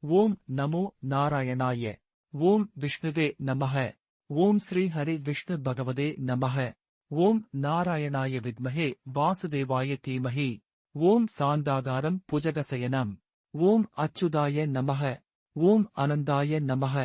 ஓம் நமோ நாராயணாய. ஓம் விஷ்ணுவே நமக. ஓம் ஸ்ரீ ஹரி விஷ்ணு பகவதே நமக. ஓம் நாராயணாய வித்மஹே வாசுதேவாய தீமஹி. ஓம் சாந்தாகாரம் புஜகசயனம். ஓம் அச்சுதாய நமக. ஓம் அனந்தாய நமக.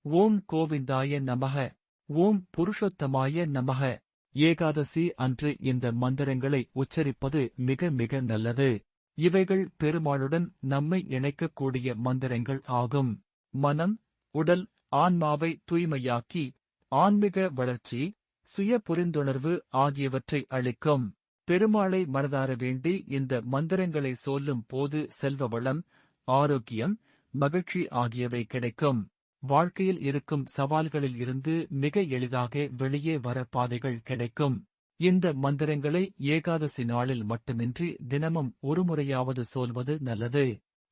ஓம் கோவிந்தாய நமக. ஓம் புருஷோத்தமாய நமக. ஏகாதசி அன்று இந்த மந்திரங்களை உச்சரிப்பது மிக மிக நல்லது. இவைகள் பெருமாளுடன் நம்மை இணைக்கக்கூடிய மந்திரங்கள் ஆகும். மனம், உடல், ஆன்மாவை தூய்மையாக்கி ஆன்மீக வளர்ச்சி, சுய புரிந்துணர்வு ஆகியவற்றை அளிக்கும். பெருமாளை மனதார வேண்டி இந்த மந்திரங்களை சொல்லும் போது செல்வ வளம், ஆரோக்கியம், மகிழ்ச்சி ஆகியவை கிடைக்கும். வாழ்க்கையில் இருக்கும் சவால்களில் இருந்து மிக எளிதாக வெளியே வர பாதைகள் கிடைக்கும். இந்த மந்திரங்களை ஏகாதசி நாளில் மட்டுமின்றி தினமும் ஒருமுறையாவது சொல்வது நல்லது.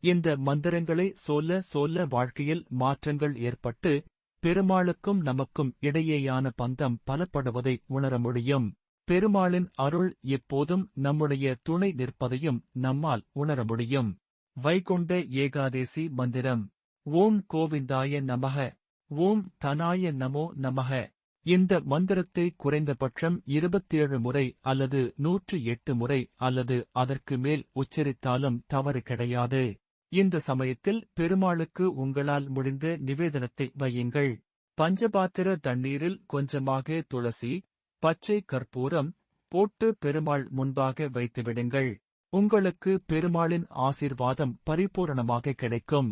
இந்த மந்திரங்களை சொல்ல சொல்ல வாழ்க்கையில் மாற்றங்கள் ஏற்பட்டு பெருமாளுக்கும் நமக்கும் இடையேயான பந்தம் பலப்படுவதை உணர முடியும். பெருமாளின் அருள் எப்போதும் நம்முடைய துணை நிற்பதையும் நம்மால் உணர முடியும். வைகுண்ட ஏகாதேசி மந்திரம். ஓம் கோவிந்தாய நமக. ஓம் தனாய நமோ நமக. இந்த மந்திரத்தை குறைந்தபட்சம் 27 முறை அல்லது 108 முறை அல்லது அதற்கு மேல் உச்சரித்தாலும் தவறு கிடையாது. இந்த சமயத்தில் பெருமாளுக்கு உங்களால் முடிந்த நிவேதனத்தை வையுங்கள். பஞ்சபாத்திர தண்ணீரில் கொஞ்சமாக துளசி, பச்சை கற்பூரம் போட்டு பெருமாள் முன்பாக வைத்துவிடுங்கள். உங்களுக்கு பெருமாளின் ஆசீர்வாதம் பரிபூரணமாக கிடைக்கும்.